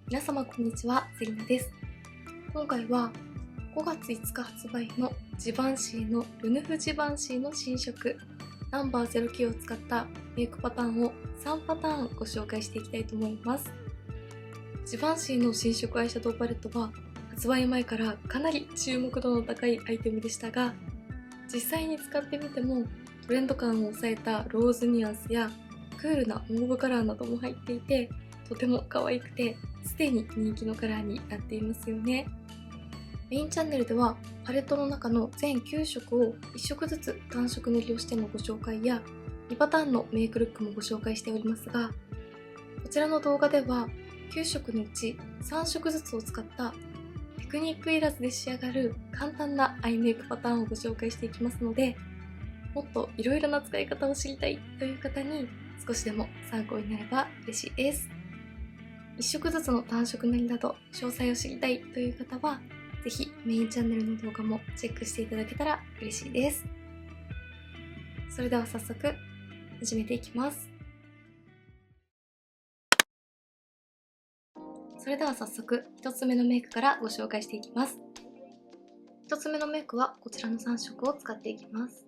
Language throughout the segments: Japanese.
皆様こんにちは、セリナです。今回は5月5日発売のジバンシーのルヌフジバンシーの新色ナンバー09を使ったメイクパターンを3パターンご紹介していきたいと思います。ジバンシーの新色アイシャドウパレットは発売前からかなり注目度の高いアイテムでしたが、実際に使ってみてもトレンド感を抑えたローズニュアンスやクールなモーブカラーなども入っていて、とても可愛くてすでに人気のカラーになっていますよね。メインチャンネルではパレットの中の全9色を1色ずつ単色塗りをしてのご紹介や2パターンのメイクルックもご紹介しておりますが、こちらの動画では9色のうち3色ずつを使ったテクニックいらずで仕上がる簡単なアイメイクパターンをご紹介していきますので、もっといろいろな使い方を知りたいという方に少しでも参考になれば嬉しいです。1色ずつの単色塗りなど詳細を知りたいという方は、ぜひメインチャンネルの動画もチェックしていただけたら嬉しいです。それでは早速始めていきます。それでは早速1つ目のメイクからご紹介していきます。1つ目のメイクはこちらの3色を使っていきます。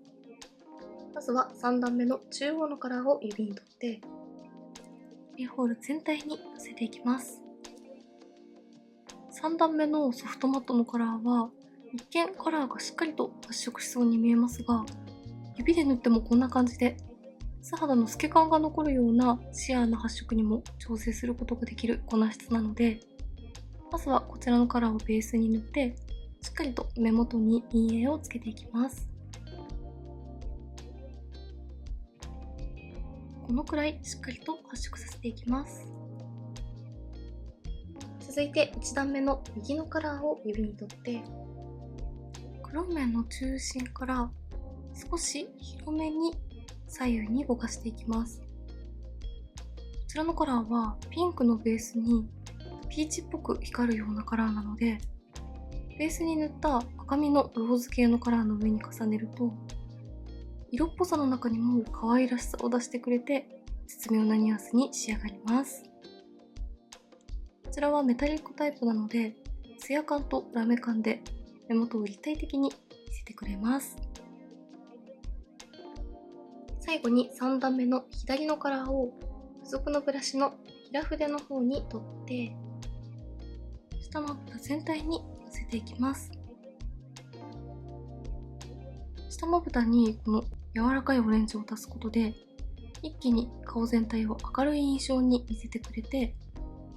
まずは3段目の中央のカラーを指に取ってアイホール全体にのせていきます。3段目のソフトマットのカラーは一見カラーがしっかりと発色しそうに見えますが、指で塗ってもこんな感じで素肌の透け感が残るようなシアーな発色にも調整することができる粉質なので、まずはこちらのカラーをベースに塗ってしっかりと目元に陰影をつけていきます。このくらいしっかりと発色させていきます。続いて1段目の右のカラーを指に取って黒目の中心から少し広めに左右に動かしていきます。こちらのカラーはピンクのベースにピーチっぽく光るようなカラーなので、ベースに塗った赤みのローズ系のカラーの上に重ねると色っぽさの中にも可愛らしさを出してくれて絶妙なニュアンスに仕上がります。こちらはメタリックタイプなのでツヤ感とラメ感で目元を立体的に見せてくれます。最後に3段目の左のカラーを付属のブラシの平筆の方に取って下まぶた全体にのせていきます。下まぶたにこの柔らかいオレンジを足すことで一気に顔全体を明るい印象に見せてくれて、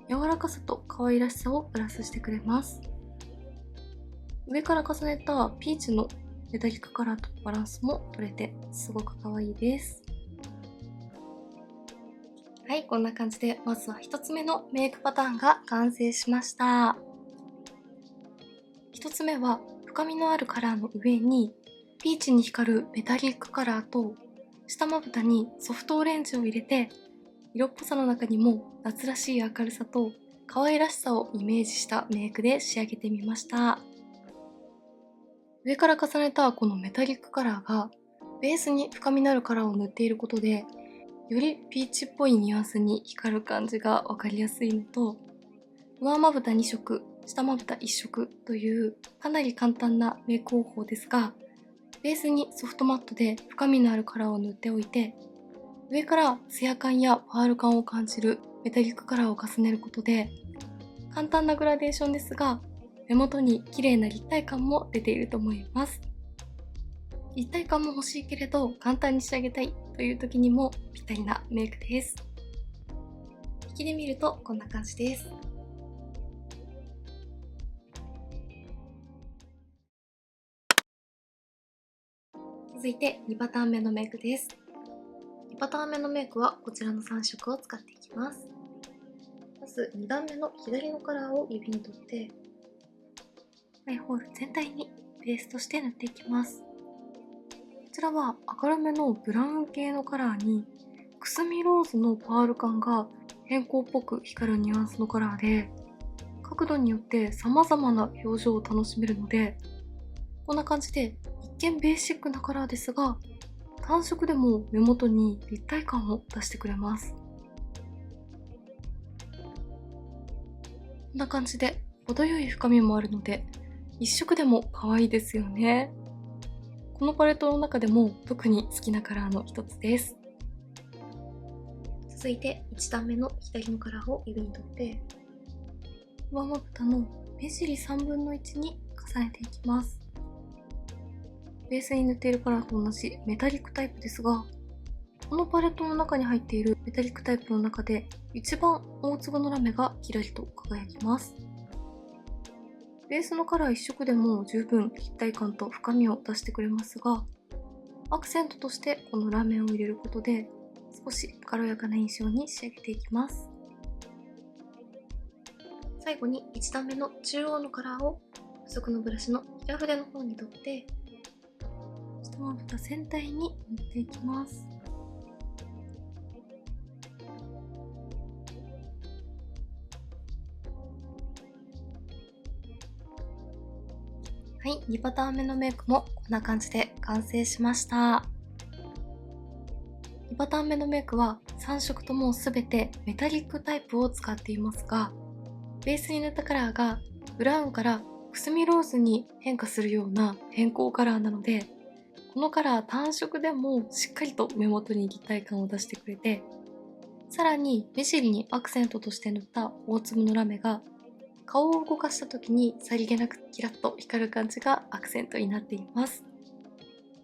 柔らかさと可愛らしさをプラスしてくれます。上から重ねたピーチのメタリックカラーとバランスも取れてすごく可愛いです。はい、こんな感じでまずは1つ目のメイクパターンが完成しました。1つ目は深みのあるカラーの上にピーチに光るメタリックカラーと下まぶたにソフトオレンジを入れて、色っぽさの中にも夏らしい明るさと可愛らしさをイメージしたメイクで仕上げてみました。上から重ねたこのメタリックカラーがベースに深みのあるカラーを塗っていることで、よりピーチっぽいニュアンスに光る感じがわかりやすいのと、上まぶた2色、下まぶた1色というかなり簡単なメイク方法ですが、ベースにソフトマットで深みのあるカラーを塗っておいて、上からツヤ感やパール感を感じるメタリックカラーを重ねることで、簡単なグラデーションですが目元に綺麗な立体感も出ていると思います。立体感も欲しいけれど簡単に仕上げたいという時にもぴったりなメイクです。引きで見るとこんな感じです。続いて2パターン目のメイクです。2パターン目のメイクはこちらの3色を使っていきます。まず2段目の左のカラーを指に取ってアイホール全体にベースとして塗っていきます。こちらは明るめのブラウン系のカラーにくすみローズのパール感が偏光っぽく光るニュアンスのカラーで、角度によって様々な表情を楽しめるので、こんな感じで一見ベーシックなカラーですが単色でも目元に立体感を出してくれます。んな感じで程よい深みもあるので、一色でも可愛いですよね。このパレットの中でも特に好きなカラーの一つです。続いて1段目の左のカラーを指に取って、上まぶたの目尻3分の1に重ねていきます。ベースに塗っているカラーと同じメタリックタイプですが、このパレットの中に入っているメタリックタイプの中で一番大粒のラメがキラリと輝きます。ベースのカラー一色でも十分立体感と深みを出してくれますが、アクセントとしてこのラメを入れることで少し軽やかな印象に仕上げていきます。最後に1段目の中央のカラーを付属のブラシの平筆の方に取って、下まぶた全体に塗っていきます。はい、2パターン目のメイクもこんな感じで完成しました。2パターン目のメイクは3色とも全てメタリックタイプを使っていますが、ベースに塗ったカラーがブラウンからくすみローズに変化するような変更カラーなので、このカラー単色でもしっかりと目元に立体感を出してくれて、さらに目尻にアクセントとして塗った大粒のラメが顔を動かした時にさりげなくキラッと光る感じがアクセントになっています。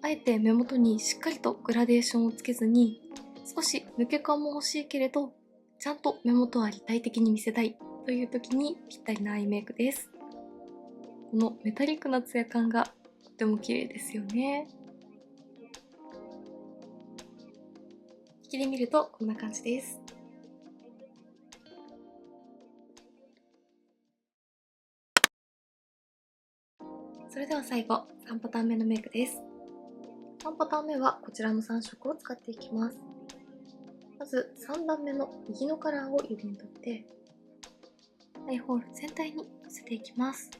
あえて目元にしっかりとグラデーションをつけずに、少し抜け感も欲しいけれどちゃんと目元は立体的に見せたいという時にぴったりなアイメイクです。このメタリックなツヤ感がとても綺麗ですよね。引きで見るとこんな感じです。それでは最後、3パターン目のメイクです。3パターン目はこちらの3色を使っていきます。まず3段目の右のカラーを指に取って、アイホール全体にのせていきます。こ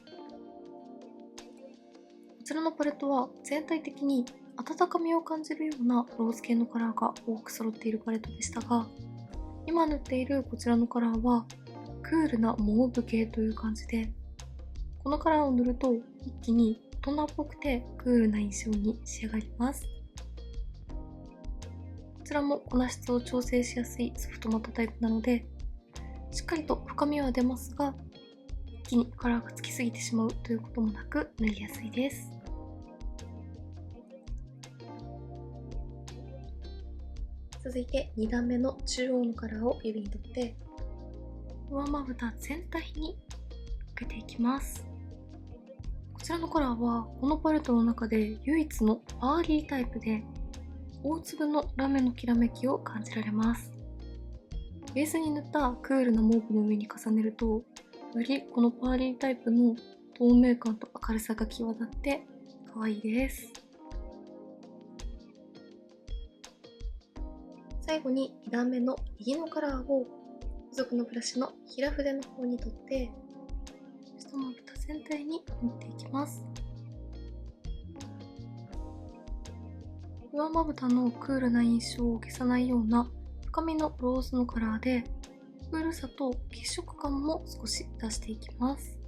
ちらのパレットは全体的に温かみを感じるようなローズ系のカラーが多く揃っているパレットでしたが、今塗っているこちらのカラーはクールなモーブ系という感じで、このカラーを塗ると一気に大人っぽくてクールな印象に仕上がります。こちらも粉質を調整しやすいソフトマットタイプなので、しっかりと深みは出ますが、一気にカラーがつきすぎてしまうということもなく塗りやすいです。続いて2段目の中央のカラーを指に取って、上まぶた全体にかけていきます。こちらのカラーはこのパレットの中で唯一のパーリータイプで、大粒のラメのきらめきを感じられます。ベースに塗ったクールなモーブの上に重ねると、よりこのパーリータイプの透明感と明るさが際立って可愛いです。最後に2段目の右のカラーを付属のブラシの平筆の方に取って、下まぶた全体に塗っていきます。上まぶたのクールな印象を消さないような深みのローズのカラーで、クールさと血色感も少し出していきます。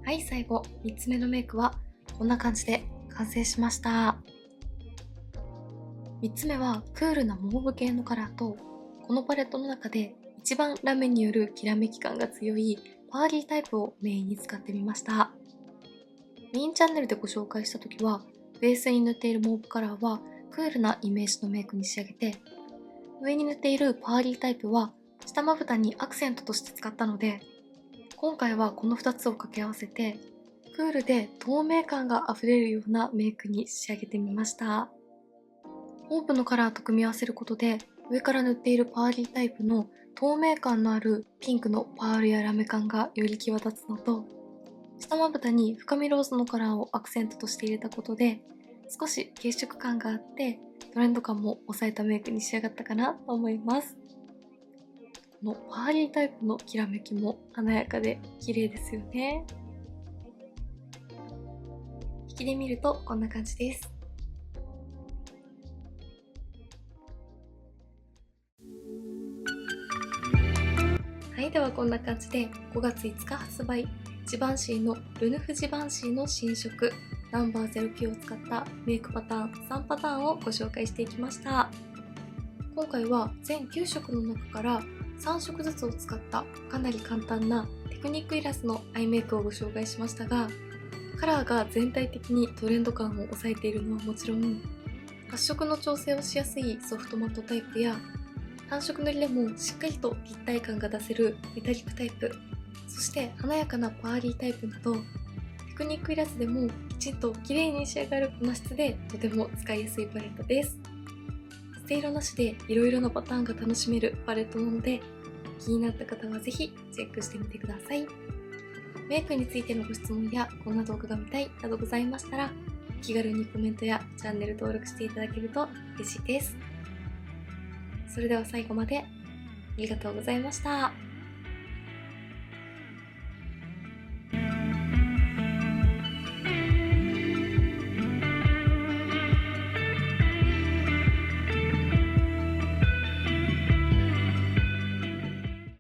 はい、最後3つ目のメイクはこんな感じで完成しました。3つ目はクールなモーブ系のカラーと、このパレットの中で一番ラメによるきらめき感が強いパーリータイプをメインに使ってみました。メインチャンネルでご紹介した時は、ベースに塗っているモーブカラーはクールなイメージのメイクに仕上げて、上に塗っているパーリータイプは下まぶたにアクセントとして使ったので、今回はこの2つを掛け合わせてクールで透明感があふれるようなメイクに仕上げてみました。モーブのカラーと組み合わせることで、上から塗っているパーリータイプの透明感のあるピンクのパールやラメ感がより際立つのと、下まぶたに深みローズのカラーをアクセントとして入れたことで、少し血色感があってトレンド感も抑えたメイクに仕上がったかなと思います。このパーリータイプのきらめきも華やかで綺麗ですよね。引きで見るとこんな感じです。はい、ではこんな感じで5月5日発売、ジバンシーのルヌフジバンシーの新色ナンバー09を使ったメイクパターン3パターンをご紹介していきました。今回は全9色の中から3色ずつを使ったかなり簡単なテクニックいらずのアイメイクをご紹介しましたが、カラーが全体的にトレンド感を抑えているのはもちろん、発色の調整をしやすいソフトマットタイプや単色塗りでもしっかりと立体感が出せるメタリックタイプ、そして華やかなパーリータイプなど、テクニックいらずでもきちんと綺麗に仕上がる粉質でとても使いやすいパレットです。捨て色なしでいろいろなパターンが楽しめるパレットなので、気になった方はぜひチェックしてみてください。メイクについてのご質問やこんな動画が見たいなどございましたら、気軽にコメントやチャンネル登録していただけると嬉しいです。それでは最後までありがとうございました。